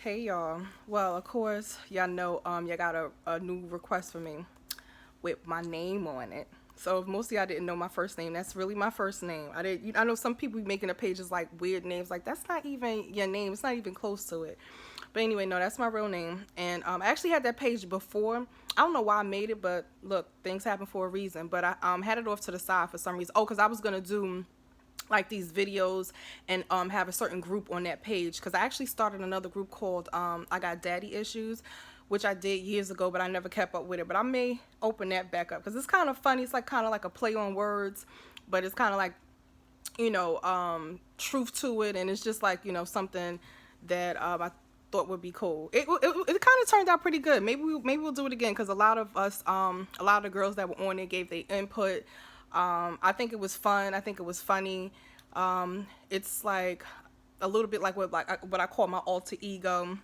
Hey y'all. Well, of course, y'all know y'all got a new request for me with my name on it. So if most of y'all didn't know my first name, that's really my first name. I know some people be making the pages like weird names, like that's not even your name. It's not even close to it. But anyway, no, that's my real name. And I actually had that page before. I don't know why I made it, but look, things happen for a reason. But I had it off to the side for some reason. Oh, because I was gonna do like these videos and have a certain group on that page, because I actually started another group called I Got Daddy Issues, which I did years ago, but I never kept up with it. But I may open that back up because it's kind of funny. It's like kind of like a play on words, but it's kind of like, truth to it, and it's just like, something that I thought would be cool. It kind of turned out pretty good. Maybe we'll do it again, because a lot of us, a lot of the girls that were on it gave their input. I think it was fun. I think it was funny. It's like a little bit like what I call my alter ego.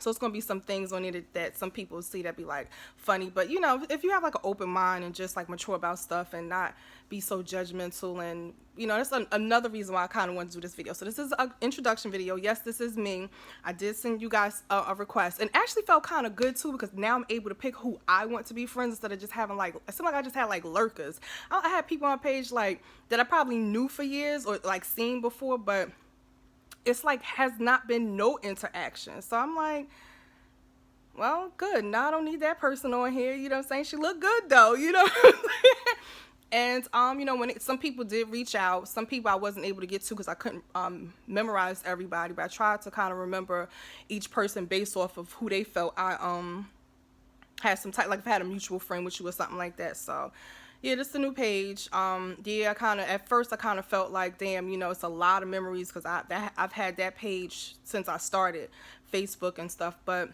So it's gonna be some things on it that some people see that be like funny, but if you have like an open mind and just like mature about stuff and not be so judgmental, and that's another reason why I kind of want to do this video. So this is an introduction video. Yes, this is me. I did send you guys a request, and actually felt kind of good too, because now I'm able to pick who I want to be friends instead of just having like, it seemed like I just had like lurkers. I had people on my page like that I probably knew for years or like seen before, but it's like has not been no interaction. So I'm like, well, good. Now I don't need that person on here. You know what I'm saying? She looked good though, you know. And some people did reach out. Some people I wasn't able to get to because I couldn't memorize everybody, but I tried to kind of remember each person based off of who they felt I had some type, like if I had a mutual friend with you or something like that. So yeah, this is a new page. Yeah, I kind of at first I kind of felt like, damn, it's a lot of memories, because I've had that page since I started Facebook and stuff. But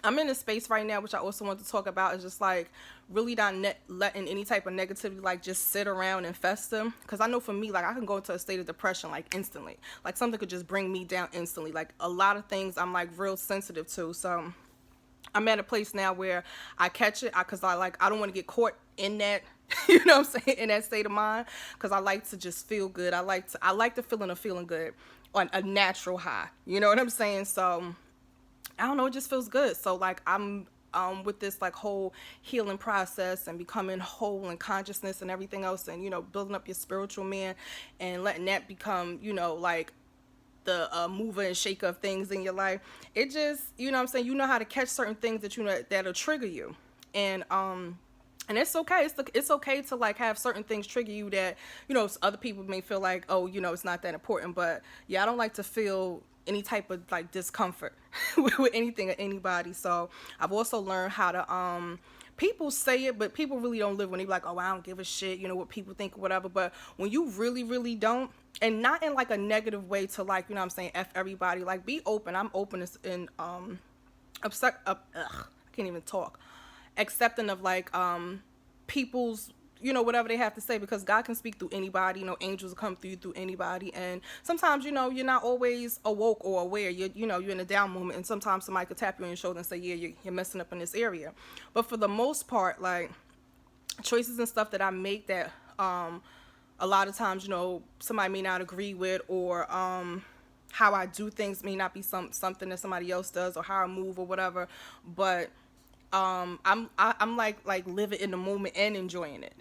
I'm in a space right now, which I also want to talk about, is just like really not letting any type of negativity like just sit around and fester. Because I know for me, like I can go into a state of depression like instantly. Like something could just bring me down instantly. Like a lot of things I'm like real sensitive to. So I'm at a place now where I catch it because I don't want to get caught in that, you know what I'm saying, in that state of mind, because I like to just feel good. I like the feeling of feeling good on a natural high. You know what I'm saying? So I don't know, it just feels good. So like I'm with this like whole healing process and becoming whole and consciousness and everything else, and building up your spiritual man and letting that become like the mover and shaker of things in your life. It just, what I'm saying, how to catch certain things that that'll trigger you. And it's okay. It's okay to like have certain things trigger you that other people may feel like, oh, it's not that important. But yeah, I don't like to feel any type of like discomfort with anything or anybody. So I've also learned how to people say it, but people really don't live when they be like, oh, I don't give a shit, what people think or whatever. But when you really, really don't, and not in like a negative way to like, what I'm saying, F everybody, like be open. I'm open in upset I can't even talk. Accepting of like people's whatever they have to say, because God can speak through anybody. Angels come through anybody, and sometimes you're not always awoke or aware. You're in a down moment, and sometimes somebody could tap you on your shoulder and say, yeah, you're messing up in this area. But for the most part, like choices and stuff that I make that a lot of times somebody may not agree with, or how I do things may not be something that somebody else does, or how I move or whatever. But I'm like living in the moment and enjoying it.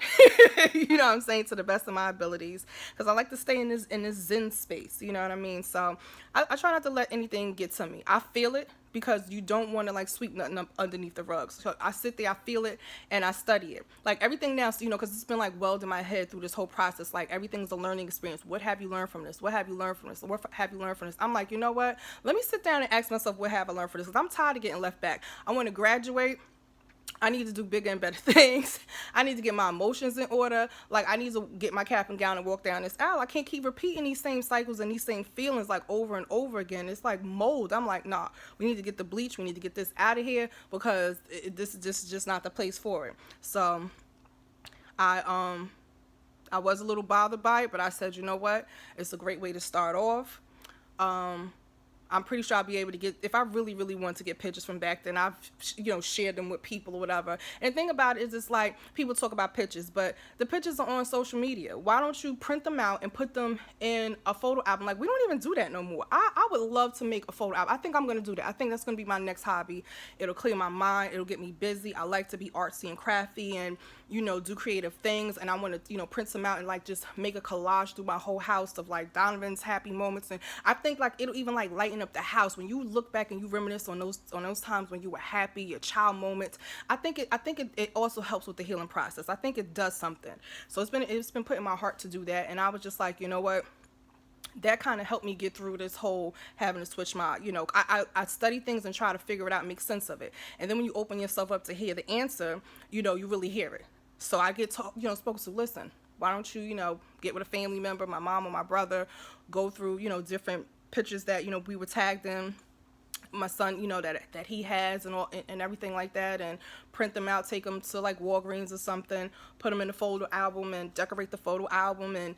You know what I'm saying, to the best of my abilities, because I like to stay in this zen space. You know what I mean? So I try not to let anything get to me. I feel it, because you don't want to like sweep nothing up underneath the rugs. So I sit there, I feel it, and I study it. Like everything now, because it's been like welled in my head through this whole process. Like everything's a learning experience. What have you learned from this? What have you learned from this? What have you learned from this? I'm like, you know what? Let me sit down and ask myself, what have I learned from this? Because I'm tired of getting left back. I want to graduate. I need to do bigger and better things. I need to get my emotions in order. Like I need to get my cap and gown and walk down this aisle. I can't keep repeating these same cycles and these same feelings like over and over again. It's like mold. I'm like, nah, we need to get the bleach. We need to get this out of here, because this is just not the place for it. So I was a little bothered by it, but I said, you know what? It's a great way to start off. I'm pretty sure I'll be able to get, if I really, really want to get pictures from back then, I've, shared them with people or whatever. And the thing about it is, it's like, people talk about pictures, but the pictures are on social media. Why don't you print them out and put them in a photo album? Like, we don't even do that no more. I would love to make a photo album. I think I'm going to do that. I think that's going to be my next hobby. It'll clear my mind. It'll get me busy. I like to be artsy and crafty and, do creative things. And I want to, print them out and like just make a collage through my whole house of like Donovan's happy moments. And I think like it'll even like lighten up the house when you look back and you reminisce on those times when you were happy, your child moments. I think it also helps with the healing process. I think it does something. So it's been put in my heart to do that. And I was just like, you know what? That kind of helped me get through this whole having to switch my, I study things and try to figure it out and make sense of it. And then when you open yourself up to hear the answer, you really hear it. So I get spoken to, listen, why don't you, get with a family member, my mom or my brother, go through, different pictures that, we were tagged in, my son, that he has and all and everything like that, and print them out, take them to like Walgreens or something, put them in a photo album and decorate the photo album, and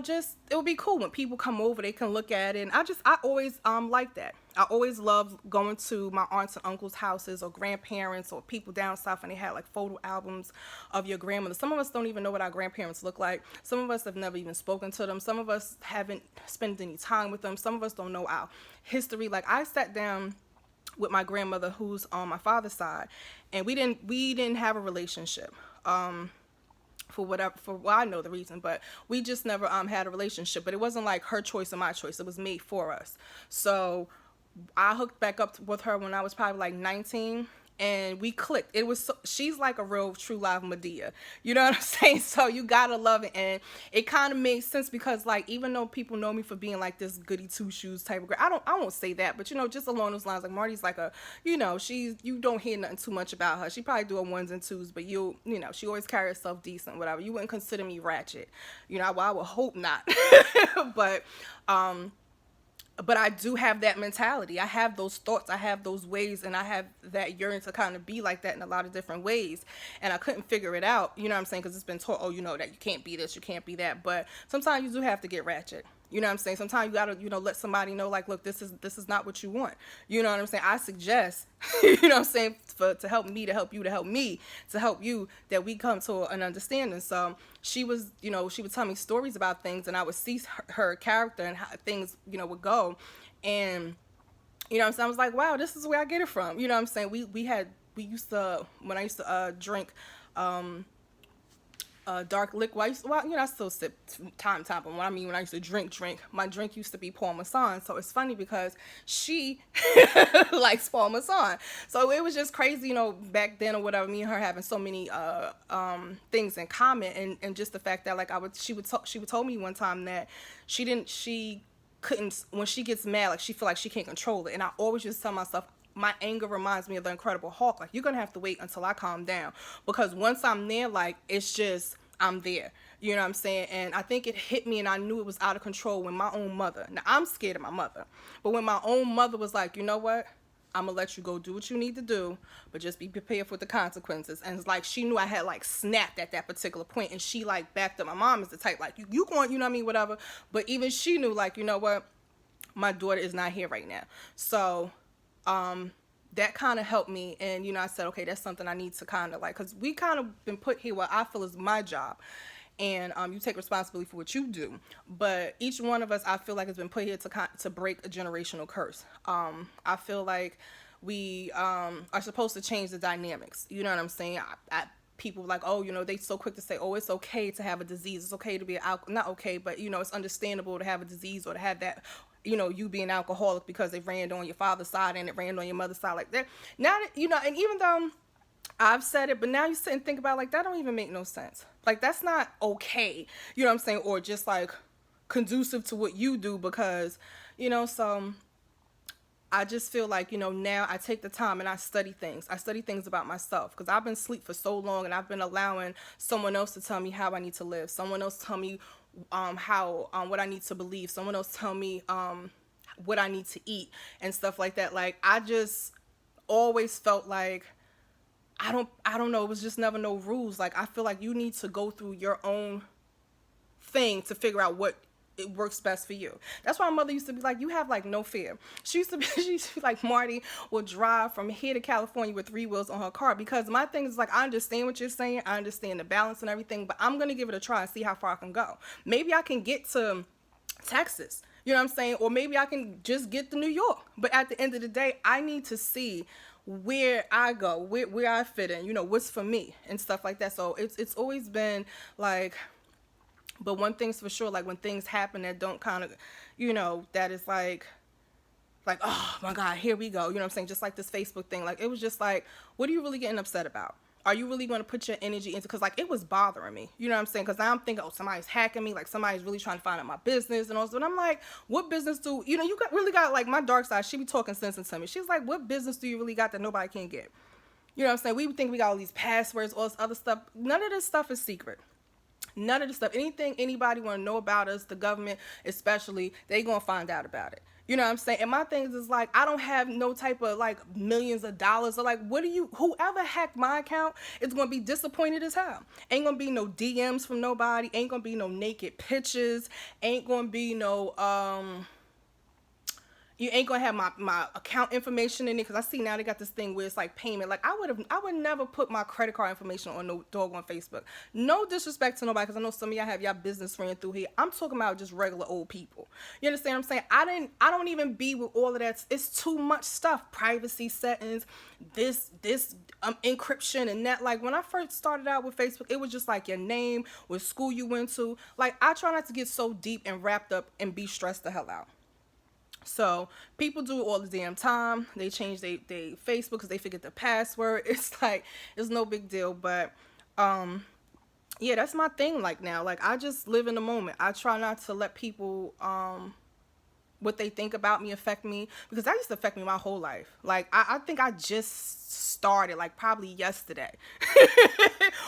just it would be cool when people come over, they can look at it. And I always like that. I always loved going to my aunts and uncles' houses or grandparents or people down south, and they had like photo albums of your grandmother. Some of us don't even know what our grandparents look like. Some of us have never even spoken to them. Some of us haven't spent any time with them. Some of us don't know our history. Like, I sat down with my grandmother, who's on my father's side, and we didn't have a relationship. For I know the reason, but we just never had a relationship. But it wasn't like her choice or my choice. It was made for us. So I hooked back up with her when I was probably like 19, and we clicked. It was she's like a real true live Medea. You know what I'm saying? So you gotta love it, and it kind of made sense because like even though people know me for being like this goody two shoes type of girl, I won't say that, but just along those lines, like Marty's like a you don't hear nothing too much about her. She probably do a ones and twos, but she always carry herself decent, whatever. You wouldn't consider me ratchet, I would hope not, but I do have that mentality. I have those thoughts. I have those ways, and I have that yearning to kind of be like that in a lot of different ways. And I couldn't figure it out, you know what I'm saying? Because it's been taught, that you can't be this, you can't be that. But sometimes you do have to get ratchet. You know what I'm saying? Sometimes you gotta, let somebody know, like, look, this is not what you want. You know what I'm saying? I suggest, you know what I'm saying, to help me, to help you, to help me, to help you, that we come to an understanding. So she was, she would tell me stories about things, and I would see her character and how things, would go. And, you know what I'm saying? I was like, wow, this is where I get it from. You know what I'm saying? We used to, when I used to drink, dark liquid. I still sip time, but when I used to drink, my drink used to be Paul Masson. So it's funny because she likes Paul Masson. So it was just crazy, back then or whatever, me and her having so many things in common, and just the fact that like she would tell me one time that she couldn't, when she gets mad, like she feel like she can't control it. And I always just tell myself, my anger reminds me of the Incredible Hulk. Like, you're going to have to wait until I calm down, because once I'm there, like, it's just, I'm there. You know what I'm saying? And I think it hit me, and I knew it was out of control when my own mother, now I'm scared of my mother, but when my own mother was like, you know what? I'm going to let you go do what you need to do, but just be prepared for the consequences. And it's like, she knew I had like snapped at that particular point, and she like backed up. My mom is the type like, you going, you know what I mean? Whatever. But even she knew, like, you know what? My daughter is not here right now. So, that kind of helped me. And, I said, okay, that's something I need to kind of like, because we kind of been put here where I feel is my job. And you take responsibility for what you do. But each one of us, I feel like, has been put here to break a generational curse. I feel like we are supposed to change the dynamics. You know what I'm saying? People like, oh, they so quick to say, oh, it's okay to have a disease. It's okay to be not okay, but, it's understandable to have a disease or to have that, you being alcoholic because it ran on your father's side and it ran on your mother's side like that. Now that, and even though I've said it, but now you sit and think about, like, that don't even make no sense. Like, that's not okay. You know what I'm saying? Or just, like, conducive to what you do because, so I just feel like, now I take the time and I study things. I study things about myself because I've been asleep for so long, and I've been allowing someone else to tell me how I need to live. Someone else tell me what I need to believe. Someone else tell me what I need to eat and stuff like that. Like, I just always felt like I don't know, it was just never no rules. Like, I feel like you need to go through your own thing to figure out what it works best for you. That's why my mother used to be like, you have like no fear. She used to be, she used to be like, Marty will drive from here to California with 3 wheels on her car. Because my thing is like, I understand what you're saying, I understand the balance and everything, but I'm gonna give it a try and see how far I can go. Maybe I can get to Texas, you know what I'm saying, or maybe I can just get to New York. But at the end of the day, I need to see where I go, where I fit in, you know, what's for me and stuff like that. So it's always been like, but one thing's for sure, like when things happen that don't kind of, you know, that is like, oh my God, here we go. You know what I'm saying? Just like this Facebook thing. Like, it was just like, what are you really getting upset about? Are you really going to put your energy into, because like it was bothering me, you know what I'm saying? Because now I'm thinking, oh, somebody's hacking me, like somebody's really trying to find out my business and all that. And I'm like, what business do, you know, really got, like, my dark side, she be talking sense into me. She's like, what business do you really got that nobody can get? You know what I'm saying? We think we got all these passwords, all this other stuff. None of this stuff is secret. None of the stuff, anything anybody want to know about us, the government especially, they gonna find out about it. You know what I'm saying? And my thing is like, I don't have no type of like millions of dollars, or like, whoever hacked my account is gonna be disappointed as hell. Ain't gonna be no DMs from nobody, ain't gonna be no naked pictures, ain't gonna be no you ain't gonna have my account information in it, because I see now they got this thing where it's like payment. Like, I would never put my credit card information on no dog on Facebook. No disrespect to nobody, because I know some of y'all have y'all business friends through here. I'm talking about just regular old people. You understand what I'm saying? I don't even be with all of that. It's too much stuff. Privacy settings, this encryption and that. Like, when I first started out with Facebook, it was just like your name, what school you went to. Like, I try not to get so deep and wrapped up and be stressed the hell out. So people do it all the damn time. They change they Facebook because they forget the password. It's like, it's no big deal. But yeah, that's my thing. Like, now, like, I just live in the moment. I try not to let people what they think about me affect me, because that used to affect me my whole life. Like, I think I just started like probably yesterday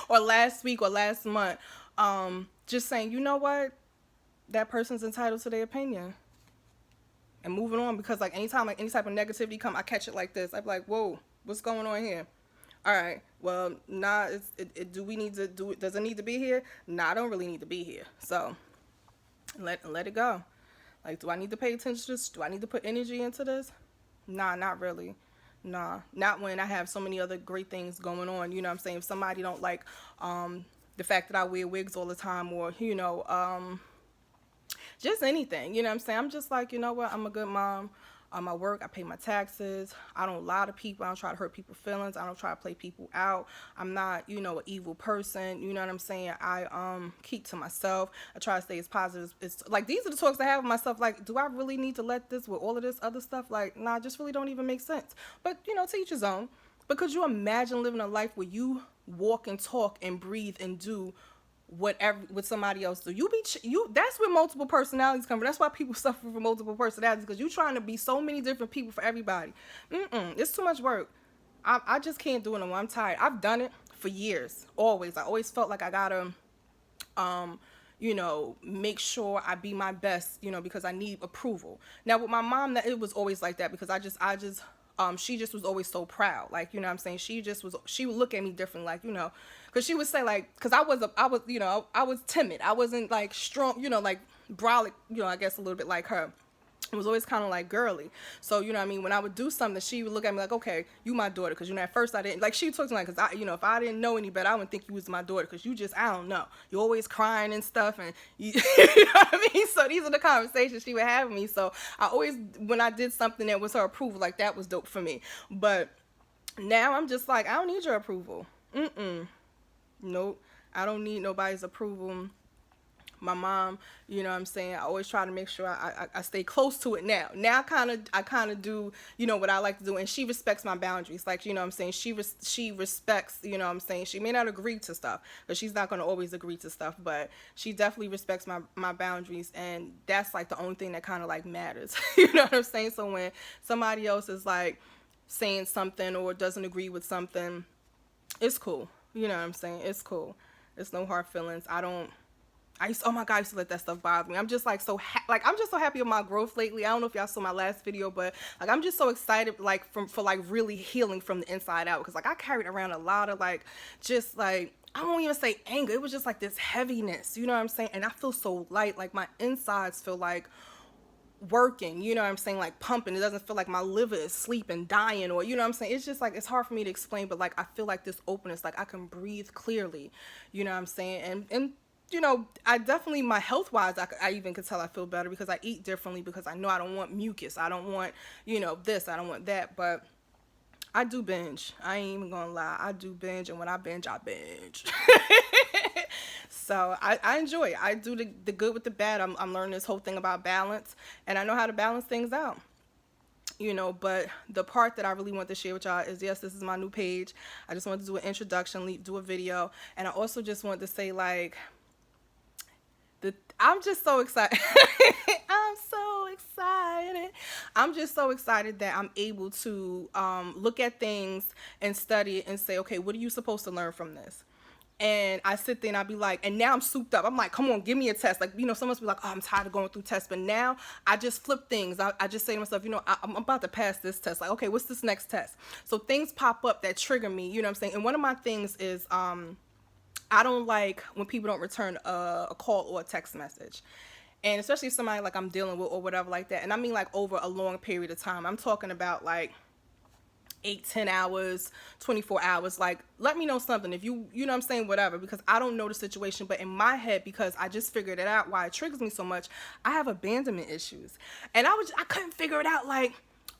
or last week or last month, just saying, you know what, that person's entitled to their opinion. And moving on, because like anytime like any type of negativity come, I catch it like this. I'm like, whoa, what's going on here? All right, well, nah, do we need to do it? Does it need to be here? Nah, I don't really need to be here. So let it go. Like, do I need to pay attention to this? Do I need to put energy into this? Nah, not really. Nah, not when I have so many other great things going on. You know what I'm saying? If somebody don't like the fact that I wear wigs all the time, or, you know, just anything, you know what I'm saying? I'm just like, you know what, I'm a good mom. I work, I pay my taxes, I don't lie to people, I don't try to hurt people's feelings, I don't try to play people out, I'm not, you know, an evil person, you know what I'm saying? I keep to myself, I try to stay as positive. It's like, these are the talks I have with myself, like, do I really need to let this with all of this other stuff? Like, nah, just really don't even make sense. But, you know, to each his own. But could you imagine living a life where you walk and talk and breathe and do whatever what somebody else do? That's where multiple personalities come from. That's why people suffer from multiple personalities, because you trying to be so many different people for everybody. It's too much work. I just can't do it no more. I'm tired. I've done it for years. I always felt like I gotta you know, make sure I be my best, you know, because I need approval. Now with my mom, that it was always like that, because I just she just was always so proud. Like, you know what I'm saying? She would look at me different, like, you know, because she would say, like, because I was, you know, I was timid. I wasn't, like, strong, you know, like, brolic, you know, I guess a little bit like her. It was always kind of, like, girly. So, you know what I mean? When I would do something, she would look at me like, okay, you my daughter. Because, you know, at first I didn't, like, she talked to me like, because, you know, if I didn't know any better, I wouldn't think you was my daughter. Because you just, I don't know. You're always crying and stuff. And, you know what I mean? So these are the conversations she would have with me. So I always, when I did something that was her approval, like, that was dope for me. But now I'm just like, I don't need your approval. Nope. I don't need nobody's approval. My mom, you know what I'm saying, I always try to make sure I stay close to it now. Now I kind of do, you know, what I like to do, and she respects my boundaries. Like, you know what I'm saying, she respects, you know what I'm saying, she may not agree to stuff, but she's not going to always agree to stuff, but she definitely respects my boundaries, and that's like the only thing that kind of like matters. You know what I'm saying? So when somebody else is like saying something or doesn't agree with something, it's cool. You know what I'm saying? It's cool. It's no hard feelings. Oh my God, I used to let that stuff bother me. I'm just like like I'm just so happy with my growth lately. I don't know if y'all saw my last video, but like I'm just so excited like for like really healing from the inside out, because like I carried around a lot of like just like, I don't even say anger. It was just like this heaviness, you know what I'm saying? And I feel so light. Like my insides feel like working, you know what I'm saying, like pumping. It doesn't feel like my liver is sleeping, dying, or you know what I'm saying. It's just like, it's hard for me to explain, but like I feel like this openness, like I can breathe clearly, you know what I'm saying. And you know, I definitely, my health wise, I even could tell I feel better because I eat differently, because I know I don't want mucus, I don't want, you know, this, I don't want that. But I do binge. I ain't even gonna lie. I do binge, and when I binge, I binge. So I enjoy it. I do the good with the bad. I'm learning this whole thing about balance, and I know how to balance things out. You know, but the part that I really want to share with y'all is, yes, this is my new page. I just wanted to do an introduction, do a video, and I also just wanted to say, like, I'm just so excited. I'm so excited. I'm just so excited that I'm able to look at things and study it and say, okay, what are you supposed to learn from this? And I sit there and I be like, and now I'm souped up. I'm like, come on, give me a test. Like, you know, someone's be like, oh, I'm tired of going through tests. But now I just flip things. I just say to myself, you know, I'm about to pass this test. Like, okay, what's this next test? So things pop up that trigger me, you know what I'm saying? And one of my things is, I don't like when people don't return a call or a text message. And especially if somebody like I'm dealing with or whatever like that. And I mean like over a long period of time. I'm talking about like 8, 10 hours, 24 hours. Like, let me know something. If you know what I'm saying, whatever, because I don't know the situation, but in my head, because I just figured it out why it triggers me so much, I have abandonment issues. And I couldn't figure it out. Like,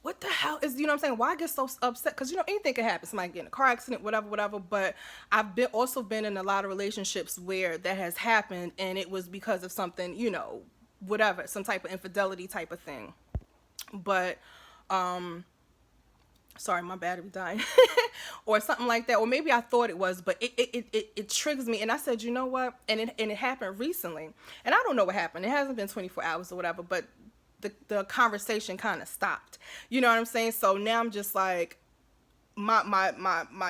what the hell is, you know what I'm saying? Why I get so upset? Because, you know, anything can happen. Somebody get in a car accident, whatever. But I've also been in a lot of relationships where that has happened, and it was because of something, you know, whatever, some type of infidelity type of thing. But, sorry, my battery dying. Or something like that. Or maybe I thought it was, but it triggers me. And I said, you know what? And it happened recently. And I don't know what happened. It hasn't been 24 hours or whatever, but the conversation kind of stopped. You know what I'm saying? So now I'm just like, my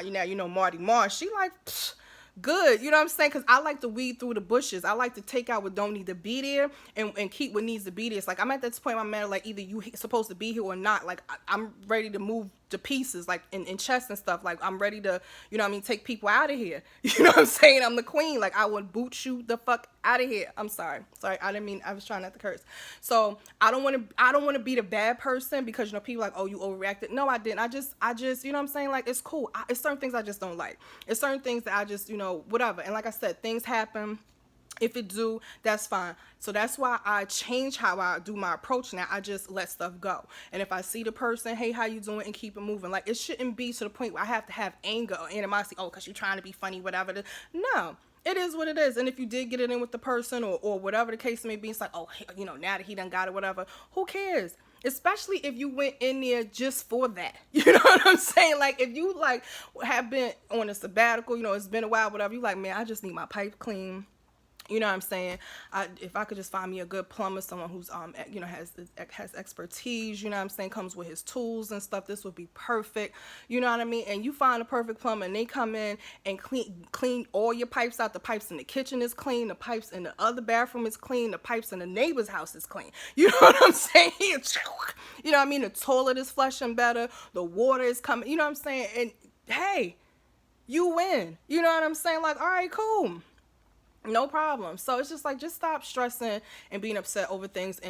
you know, Marty Marsh, she like, psh, good, you know what I'm saying? Because I like to weed through the bushes. I like to take out what don't need to be there and keep what needs to be there. It's like I'm at this point in my marriage, like either you supposed to be here or not. Like I'm ready to move to pieces, like in chess and stuff. Like I'm ready to, you know what I mean, take people out of here. You know what I'm saying? I'm the queen. Like I would boot you the fuck out of here. I'm sorry. I didn't mean, I was trying not to curse. So I don't want to be the bad person, because, you know, people like, oh, you overreacted. No, I didn't. I just, you know what I'm saying? Like, it's cool. It's certain things I just don't like. It's certain things that I just, you know, whatever. And like I said, things happen. If it do, that's fine. So that's why I change how I do my approach now. I just let stuff go. And if I see the person, hey, how you doing? And keep it moving. Like, it shouldn't be to the point where I have to have anger or animosity. Oh, because you're trying to be funny, whatever. No. It is what it is. And if you did get it in with the person or whatever the case may be, it's like, oh, you know, now that he done got it, whatever, who cares? Especially if you went in there just for that. You know what I'm saying? Like, if you, like, have been on a sabbatical, you know, it's been a while, whatever, you like, man, I just need my pipe clean. You know what I'm saying? If I could just find me a good plumber, someone who's you know, has expertise, you know what I'm saying, comes with his tools and stuff, this would be perfect. You know what I mean? And you find a perfect plumber and they come in and clean all your pipes out. The pipes in the kitchen is clean, the pipes in the other bathroom is clean, the pipes in the neighbor's house is clean. You know what I'm saying? You know what I mean? The toilet is flushing better, the water is coming, you know what I'm saying? And hey, you win. You know what I'm saying? Like, all right, cool. No problem. So it's just like, just stop stressing and being upset over things.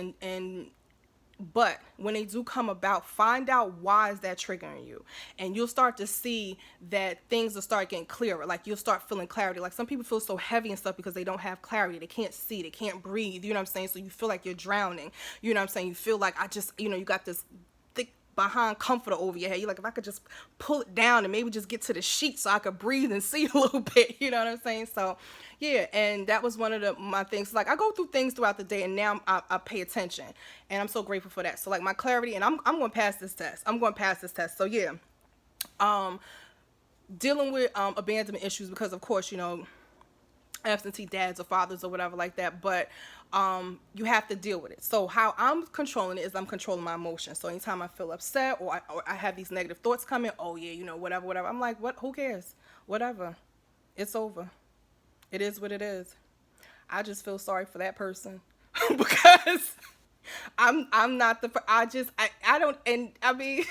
But when they do come about, find out why is that triggering you. And you'll start to see that things will start getting clearer. Like, you'll start feeling clarity. Like, some people feel so heavy and stuff because they don't have clarity. They can't see. They can't breathe. You know what I'm saying? So you feel like you're drowning. You know what I'm saying? You feel like you know, you got this thick behind comforter over your head. You're like, if I could just pull it down and maybe just get to the sheet so I could breathe and see a little bit. You know what I'm saying? So yeah, and that was one of my things. Like, I go through things throughout the day, and now I pay attention, and I'm so grateful for that. So like, my clarity, and I'm going to pass this test. So yeah, dealing with abandonment issues, because of course, you know, absentee dads or fathers or whatever like that, but you have to deal with it. So how I'm controlling it is I'm controlling my emotions. So anytime I feel upset or I have these negative thoughts coming, oh yeah, you know, whatever, I'm like, what, who cares? Whatever, it's over. It is what it is. I just feel sorry for that person because I'm not the I don't, and I mean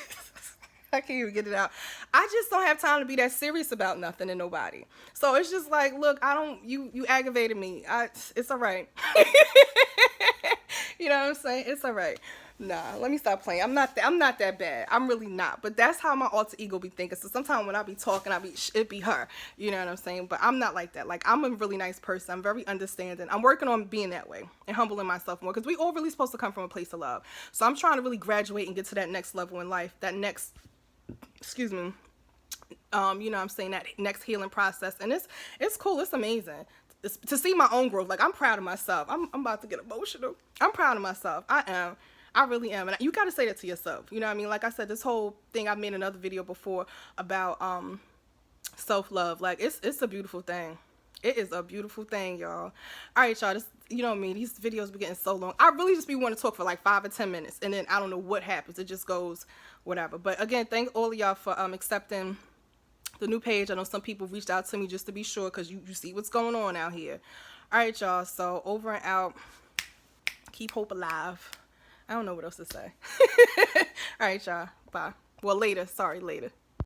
I can't even get it out. I just don't have time to be that serious about nothing and nobody. So it's just like, look, I don't, you aggravated me. It's all right. You know what I'm saying? It's all right. Nah, let me stop playing. I'm not that bad. I'm really not. But that's how my alter ego be thinking. So sometimes when I be talking, it be her. You know what I'm saying? But I'm not like that. Like, I'm a really nice person. I'm very understanding. I'm working on being that way and humbling myself more because we all really supposed to come from a place of love. So I'm trying to really graduate and get to that next level in life. That next, excuse me, you know what I'm saying, that next healing process. And it's cool. It's amazing. To see my own growth. Like, I'm proud of myself. I'm about to get emotional. I'm proud of myself. I am. I really am. And you got to say that to yourself. You know what I mean? Like I said, this whole thing, I've made another video before about self-love. Like, it's a beautiful thing. It is a beautiful thing, y'all. All right, y'all. This, you know me, these videos be getting so long. I really just be wanting to talk for like 5 or 10 minutes. And then I don't know what happens. It just goes whatever. But again, thank all of y'all for accepting the new page. I know some people reached out to me just to be sure because you see what's going on out here. All right, y'all. So over and out. Keep hope alive. I don't know what else to say. All right, y'all. Bye. Well, later. Sorry, later.